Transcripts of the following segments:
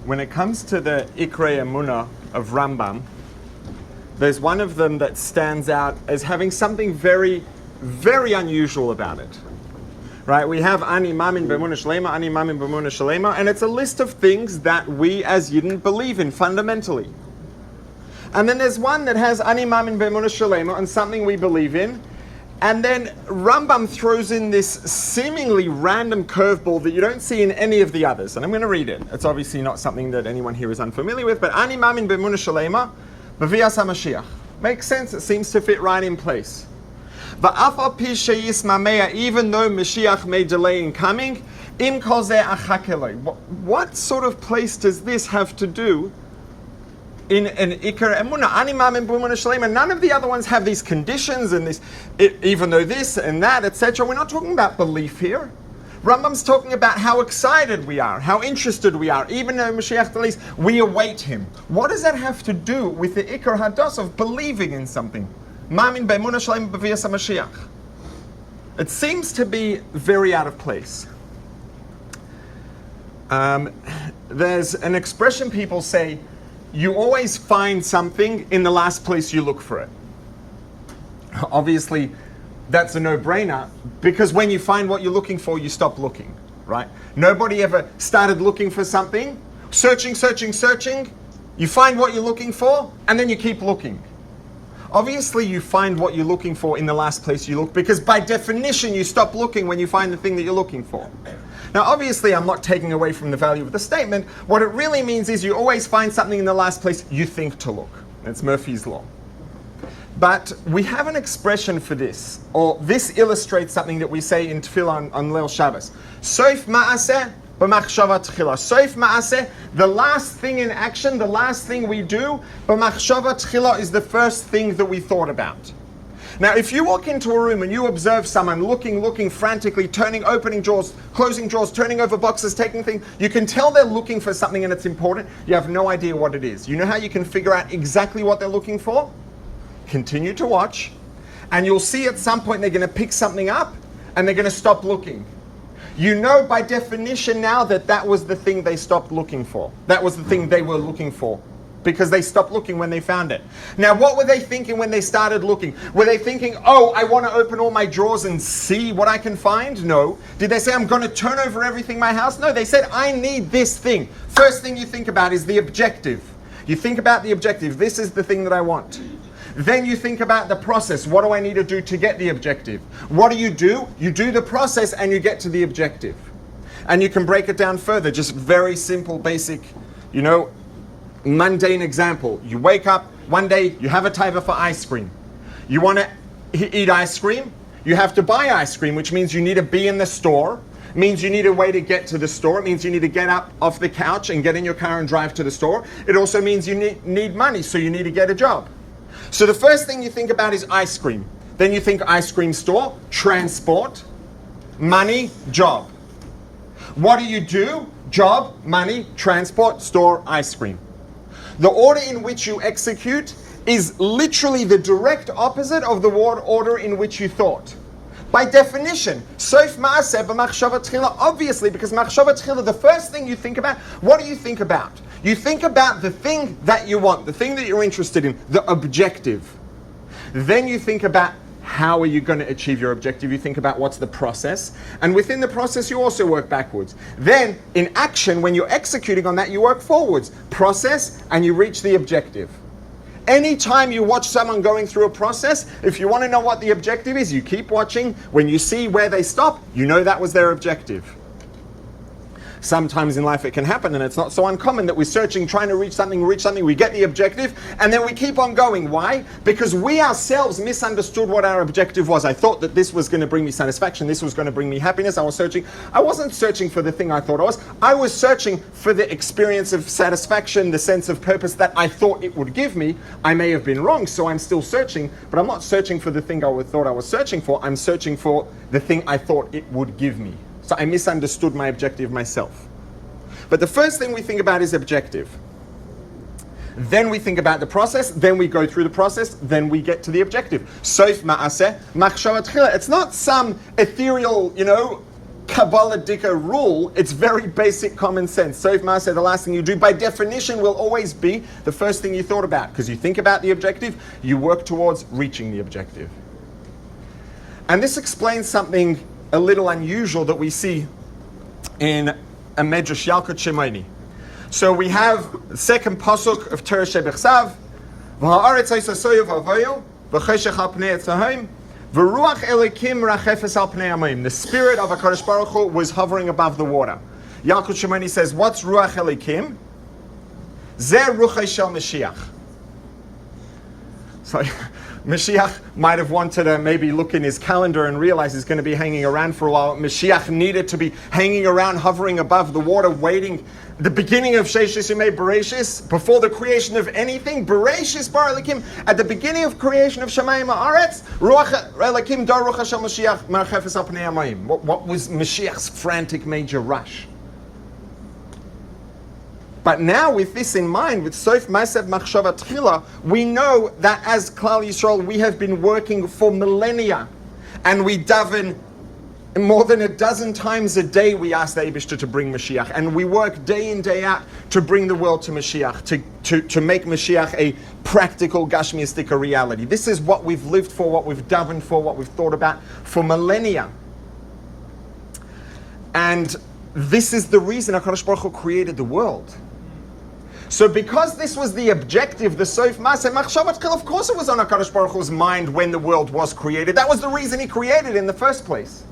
when it comes to the Ikrei Emunah of Rambam, there's one of them that stands out as having something very, very unusual about it. Right? We have Ani Mamin B'Emunah Shlema, Ani Mamin B'Emunah Shlema, and it's a list of things that we as Yidden believe in fundamentally. And then there's one that has Ani Mamin B'Emunah Shlema and something we believe in. And then Rambam throws in this seemingly random curveball that you don't see in any of the others. And I'm going to read it. It's obviously not something that anyone here is unfamiliar with, but Ani Mamin B'Emunah Shlema, B'Vias HaMashiach. Makes sense. It seems to fit right in place. Even though Mashiach may delay in coming, what sort of place does this have to do in an Ikar Emunah? None of the other ones have these conditions and this, even though this and that, etc. We're not talking about belief here. Rambam's talking about how excited we are, how interested we are. Even though Mashiach delays, we await him. What does that have to do with the Ikar Hadas of believing in something? Mamin B'Emunah Shlema B'Vias HaMashiach. It seems to be very out of place. There's an expression people say, you always find something in the last place you look for it. Obviously, that's a no-brainer, because when you find what you're looking for, you stop looking, right? Nobody ever started looking for something, searching, you find what you're looking for, and then you keep looking. Obviously, you find what you're looking for in the last place you look, because by definition, you stop looking when you find the thing that you're looking for. Now, obviously, I'm not taking away from the value of the statement. What it really means is you always find something in the last place you think to look. That's Murphy's Law. But we have an expression for this, or this illustrates something that we say in Tefillah on Leil Shabbos. Soif ma'aseh b'machshava tchila. Soif ma'aseh, the last thing in action, the last thing we do, b'machshava tchila is the first thing that we thought about. Now, if you walk into a room and you observe someone looking frantically, opening drawers, closing drawers, turning over boxes, taking things, you can tell they're looking for something and it's important. You have no idea what it is. You know how you can figure out exactly what they're looking for? Continue to watch, and you'll see at some point they're going to pick something up and they're going to stop looking. You know by definition now that was the thing they stopped looking for. That was the thing they were looking for, because they stopped looking when they found it. Now, what were they thinking when they started looking? Were they thinking, oh, I want to open all my drawers and see what I can find? No. Did they say, I'm going to turn over everything in my house? No, they said, I need this thing. First thing you think about is the objective. You think about the objective. This is the thing that I want. Then you think about the process. What do I need to do to get the objective? What do? You do the process and you get to the objective. And you can break it down further. Just very simple, basic, mundane example. You wake up one day, you have a taiva for ice cream. You want to eat ice cream, you have to buy ice cream, which means you need to be in the store. It means you need a way to get to the store. It means you need to get up off the couch and get in your car and drive to the store. It also means you need money, so you need to get a job. So the first thing you think about is ice cream. Then you think ice cream store, transport, money, job. What do? Job, money, transport, store, ice cream. The order in which you execute is literally the direct opposite of the order in which you thought. By definition, soif ma'aseh b'machshava tchila, obviously, because machshava tchila, the first thing you think about, what do you think about? You think about the thing that you want, the thing that you're interested in, the objective. Then you think about how are you going to achieve your objective. You think about what's the process. And within the process, you also work backwards. Then, in action, when you're executing on that, you work forwards. Process, and you reach the objective. Anytime you watch someone going through a process, if you want to know what the objective is, you keep watching. When you see where they stop, you know that was their objective. Sometimes in life it can happen, and it's not so uncommon that we're searching, trying to reach something, we get the objective, and then we keep on going. Why? Because we ourselves misunderstood what our objective was. I thought that this was going to bring me satisfaction, this was going to bring me happiness. I wasn't searching for the thing I thought I was searching for the experience of satisfaction, the sense of purpose that I thought it would give me. I may have been wrong, so I'm still searching, but I'm not searching for the thing I thought I was searching for. I'm searching for the thing I thought it would give me. So I misunderstood my objective myself. But the first thing we think about is objective. Then we think about the process, then we go through the process, then we get to the objective. Soif ma'aseh machshava tchila. It's not some ethereal, Kabbalah rule, it's very basic common sense. Soif Maaseh, the last thing you do, by definition, will always be the first thing you thought about. Because you think about the objective, you work towards reaching the objective. And this explains something a little unusual that we see in a Medrash Yalkut Shimoni. So we have the second pasuk of Torah Shebechsav, V'ha'aretz ha'soyev ha'voyo, v'cheshech al pnei etzahoim, v'ruach elikim rachefes al pnei hamayim. The spirit of HaKadosh Baruch Hu was hovering above the water. Yalkut Shimoni says, what's ruach elikim? Zeh ruchai shel Mashiach. So Mashiach might have wanted to maybe look in his calendar and realize he's going to be hanging around for a while. Mashiach needed to be hanging around, hovering above the water, waiting. The beginning of Sheishis Yemei Bereshis, before the creation of anything, Bereshis Bar Elikim, at the beginning of creation of Shamayim Haaretz, Ruach Elikim Dar Ruach Shel Mashiach Marchefes Al Pnei Hamayim. What was Mashiach's frantic major rush? But now, with this in mind, with Sof Ma'asev Machshava Tchila, we know that as Klal Yisrael, we have been working for millennia, and we daven more than a dozen times a day. We ask the Eibishter to bring Mashiach, and we work day in, day out to bring the world to Mashiach, to make Mashiach a practical Gashmiistic reality. This is what we've lived for, what we've davened for, what we've thought about for millennia. And this is the reason HaKadosh Baruch Hu created the world. So because this was the objective, the Sof Maaseh Machshavat Chil, of course it was on HaKadosh Baruch Hu's mind when the world was created. That was the reason he created in the first place.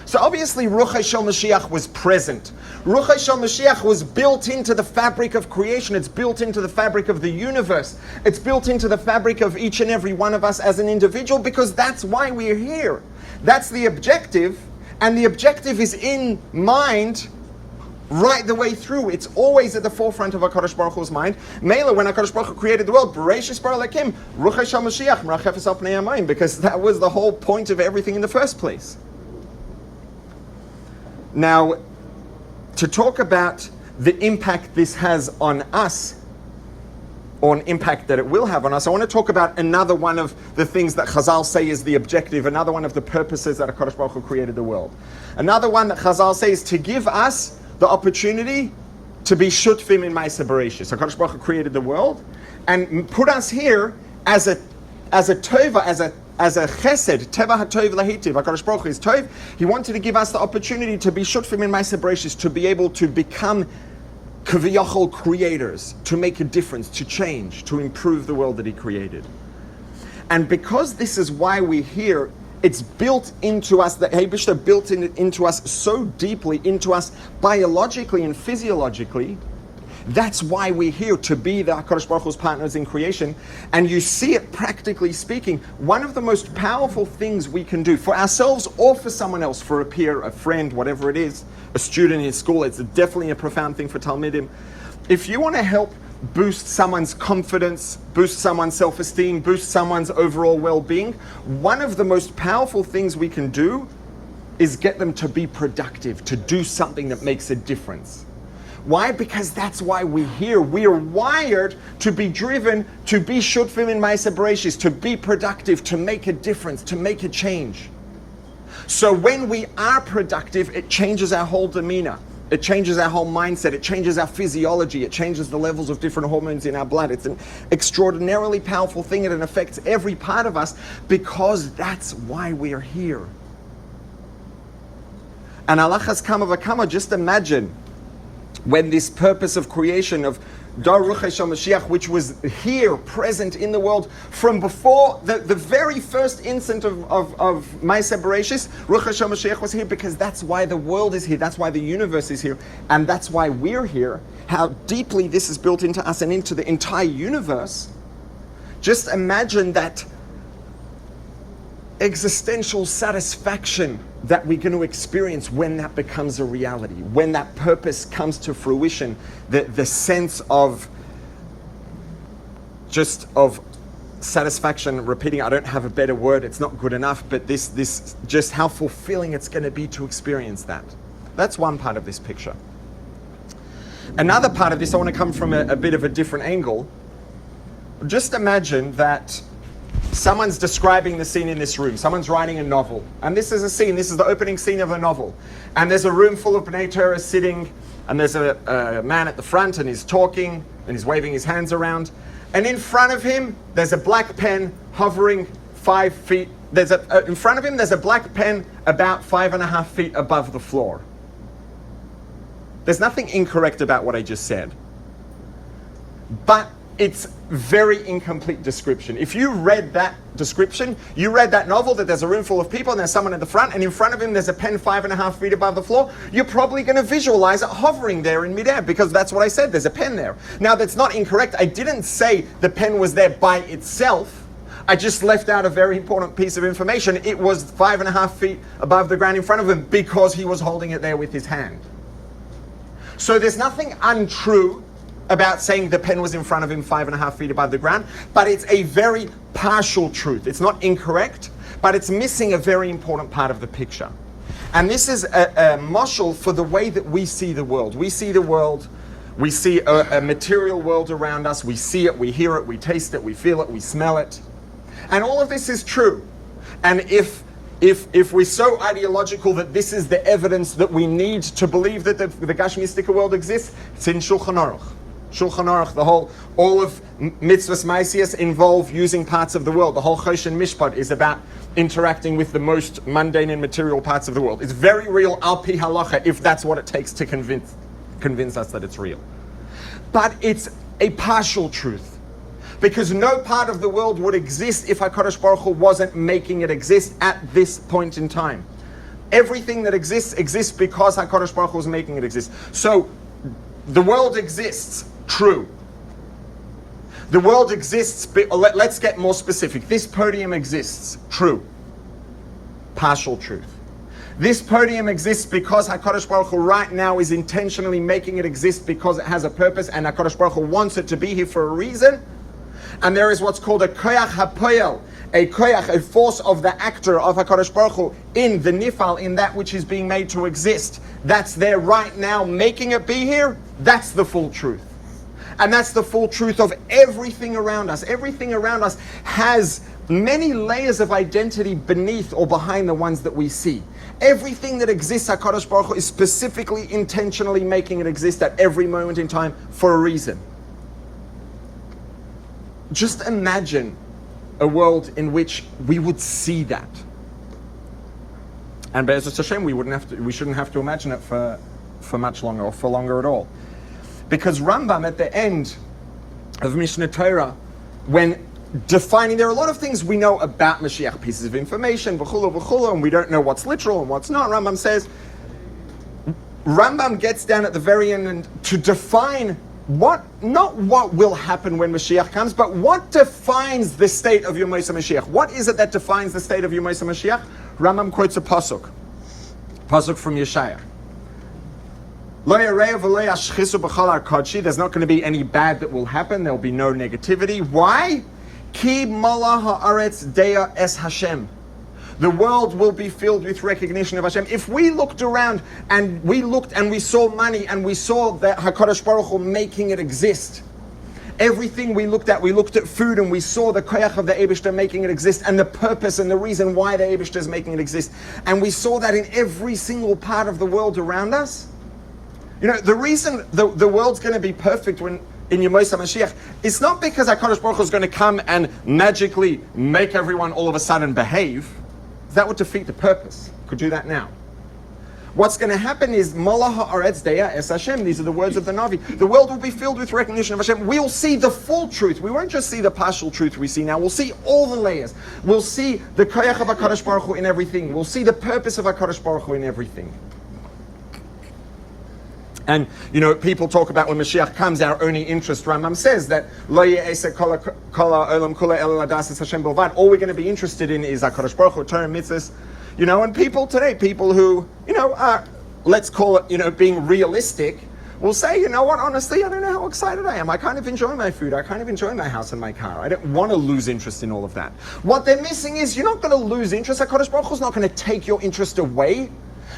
So obviously Ruach Shel Mashiach was present. Ruach Shel Mashiach was built into the fabric of creation. It's built into the fabric of the universe. It's built into the fabric of each and every one of us as an individual, because that's why we're here. That's the objective, and the objective is in mind right the way through. It's always at the forefront of HaKadosh Baruch Hu's mind. Mela, when HaKadosh Baruch Hu created the world, Bereshis Bar Elikim, Ruach Shel Mashiach, Merachefes Al Pnei Hamayim, because that was the whole point of everything in the first place. Now, to talk about the impact this has on us, or an impact that it will have on us, I want to talk about another one of the things that Chazal say is the objective, another one of the purposes that HaKadosh Baruch Hu created the world. Another one that Chazal say is to give us the opportunity to be shutfim in Ma'aseh Bereshis. HaKadosh Baruch Hu created the world and put us here as a tova, as a chesed, teva hatov lahitiv. HaKadosh Baruch Hu is tov. He wanted to give us the opportunity to be shutfim in Ma'aseh Bereshis, to be able to become kaviyachol creators, to make a difference, to change, to improve the world that he created. And because this is why we're here, it's built into us, the Eibishter built into us so deeply, into us biologically and physiologically. That's why we're here, to be the HaKadosh Baruch Hu's partners in creation. And you see it, practically speaking, one of the most powerful things we can do for ourselves or for someone else, for a peer, a friend, whatever it is, a student in school. It's definitely a profound thing for Talmidim. If you want to help boost someone's confidence, boost someone's self-esteem, boost someone's overall well-being, one of the most powerful things we can do is get them to be productive, to do something that makes a difference. Why? Because that's why we're here. We are wired to be driven, to be shutfim in Ma'aseh Bereshis, to be productive, to make a difference, to make a change. So when we are productive, it changes our whole demeanor. It changes our whole mindset. It changes our physiology. It changes the levels of different hormones in our blood. It's an extraordinarily powerful thing, and it affects every part of us, because that's why we're here. And alachas kama v'kama, just imagine when this purpose of creation of Dar Ruach Shel Mashiach, which was here, present in the world from before the very first instant of Ma'aseh Bereshis, Ruach Shel Mashiach was here, because that's why the world is here, that's why the universe is here, and that's why we're here. How deeply this is built into us and into the entire universe. Just imagine that existential satisfaction that we're going to experience when that becomes a reality, when that purpose comes to fruition, the sense of satisfaction. Repeating, I don't have a better word, it's not good enough, but this just how fulfilling it's going to be to experience that. That's one part of this picture. Another part of this, I want to come from a bit of a different angle. Just imagine that someone's describing the scene in this room. Someone's writing a novel. And this is a scene. This is the opening scene of a novel. And there's a room full of B'nai Torah sitting. And there's a man at the front, and he's talking, and he's waving his hands around. And in front of him, there's a black pen hovering 5 feet. In front of him, there's a black pen about 5.5 feet above the floor. There's nothing incorrect about what I just said. But it's very incomplete description. If you read that description, you read that novel that there's a room full of people and there's someone at the front, and in front of him there's a pen 5.5 feet above the floor, you're probably going to visualize it hovering there in midair, because that's what I said, there's a pen there. Now that's not incorrect. I didn't say the pen was there by itself. I just left out a very important piece of information. It was 5.5 feet above the ground in front of him because he was holding it there with his hand. So there's nothing untrue about saying the pen was in front of him 5.5 feet above the ground, but it's a very partial truth. It's not incorrect, but it's missing a very important part of the picture. And this is a mashal for the way that we see the world. We see the world, we see a material world around us, we see it, we hear it, we taste it, we feel it, we smell it. And all of this is true. And if we're so ideological that this is the evidence that we need to believe that the Gashmistic world exists, it's in Shulchan Aruch. Shulchan Aruch, all of mitzvahs ma'asiyos involve using parts of the world. The whole Choshen Mishpat is about interacting with the most mundane and material parts of the world. It's very real al pi halacha, if that's what it takes to convince us that it's real. But it's a partial truth, because no part of the world would exist if HaKadosh Baruch Hu wasn't making it exist at this point in time. Everything that exists because HaKadosh Baruch Hu is making it exist. So the world exists. True. The world exists, let's get more specific. This podium exists. True. Partial truth. This podium exists because HaKadosh Baruch Hu right now is intentionally making it exist because it has a purpose, and HaKadosh Baruch Hu wants it to be here for a reason. And there is what's called a koyach hapoyel, a koyach, a force of the actor of HaKadosh Baruch Hu in the nifal, in that which is being made to exist. That's there right now, making it be here. That's the full truth. And that's the full truth of everything around us. Everything around us has many layers of identity beneath or behind the ones that we see. Everything that exists, HaKadosh Baruch Hu is specifically, intentionally making it exist at every moment in time for a reason. Just imagine a world in which we would see that. And Be'ezus Hashem, we shouldn't have to imagine it for much longer, or for longer at all. Because Rambam at the end of Mishnah Torah, when defining, there are a lot of things we know about Moshiach, pieces of information, v'chulu, and we don't know what's literal and what's not. Rambam gets down at the very end and to define not what will happen when Mashiach comes, but what defines the state of Yom Mashiach. What is it that defines the state of Yom Mashiach? Rambam quotes a pasuk from Yeshaya. There's not going to be any bad that will happen. There will be no negativity. Why? Ki mala haaretz deya es Hashem. The world will be filled with recognition of Hashem. If we looked around and we saw money and we saw that HaKadosh Baruch Hu making it exist, everything we looked at food and we saw the koyach of the Eibishter making it exist, and the purpose and the reason why the Eibishter is making it exist, and we saw that in every single part of the world around us. You know, the reason the world's going to be perfect in Yom Mashiach, it's not because HaKadosh Baruch Hu is going to come and magically make everyone all of a sudden behave. That would defeat the purpose. Could do that now. What's going to happen is Mala haaretz deya es Hashem. These are the words of the Navi. The world will be filled with recognition of Hashem. We'll see the full truth. We won't just see the partial truth we see now. We'll see all the layers. We'll see the koyach of HaKadosh Baruch Hu in everything. We'll see the purpose of HaKadosh Baruch Hu in everything. And, you know, people talk about when Mashiach comes, our only interest, Rambam says that all we're going to be interested in is HaKadosh Baruch Hu, Torah, mitzvahs. You know, and people who, you know, are, let's call it, you know, being realistic, will say, you know what, honestly, I don't know how excited I am. I kind of enjoy my food. I kind of enjoy my house and my car. I don't want to lose interest in all of that. What they're missing is, you're not going to lose interest. HaKadosh Baruch Hu is not going to take your interest away.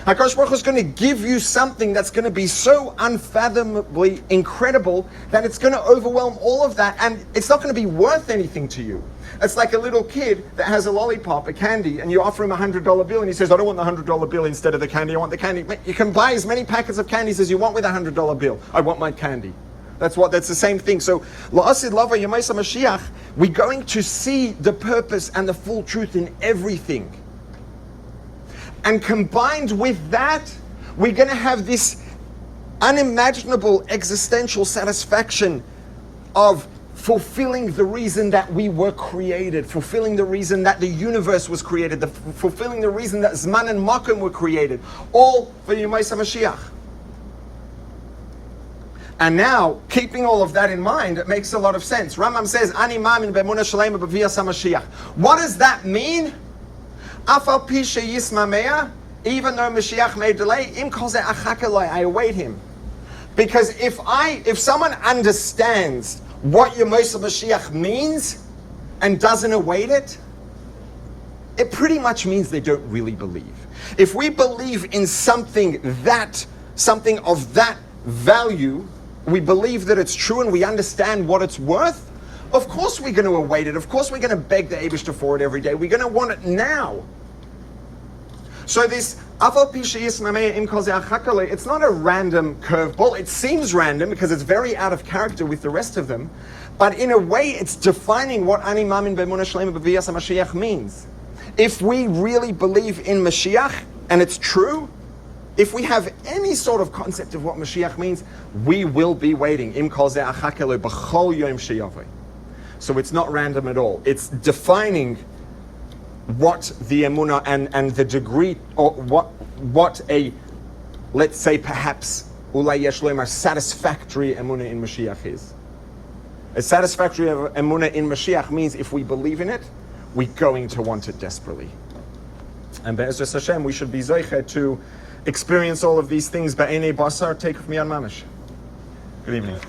HaKadosh Baruch Hu is going to give you something that's going to be so unfathomably incredible that it's going to overwhelm all of that, and it's not going to be worth anything to you. It's like a little kid that has a lollipop, a candy, and you offer him a $100 bill, and he says, I don't want the $100 bill instead of the candy, I want the candy. You can buy as many packets of candies as you want with a $100 bill. I want my candy. That's the same thing. So, La'asid Lava Yemaisa Moshiach, we're going to see the purpose and the full truth in everything. And combined with that, we're going to have this unimaginable existential satisfaction of fulfilling the reason that we were created, fulfilling the reason that the universe was created, fulfilling the reason that Zman and Makom were created, all for Yemaisa Mashiach. And now, keeping all of that in mind, it makes a lot of sense. Rambam says, Ani ma'amin be'emunah shalema b'viyas HaMashiach. What does that mean? Afal pi sheyismamea, even though Mashiach may delay, im kol zeh achak eloi, I await him. Because if someone understands what Yemaisa Mashiach means and doesn't await it, it pretty much means they don't really believe. If we believe in something of that value, we believe that it's true and we understand what it's worth, of course we're going to await it. Of course we're going to beg the Eibishter for it every day. We're going to want it now. So this it's not a random curveball. It seems random because it's very out of character with the rest of them, but in a way it's defining what Ani Mamin Be'emunah Shlema B'viyas HaMashiach means. If we really believe in Mashiach, and it's true, if we have any sort of concept of what Mashiach means, we will be waiting. Im kol zeh achak eloi b'chol yom sheyaveh. So it's not random at all. It's defining what the emunah and the degree, or what a, let's say perhaps, ulai yesh loimar, satisfactory emunah in Mashiach is. A satisfactory emunah in Mashiach means if we believe in it, we're going to want it desperately. And be'ezras Hashem, we should be zoiche to experience all of these things ba'enei basar, take of me on mamash. Good evening.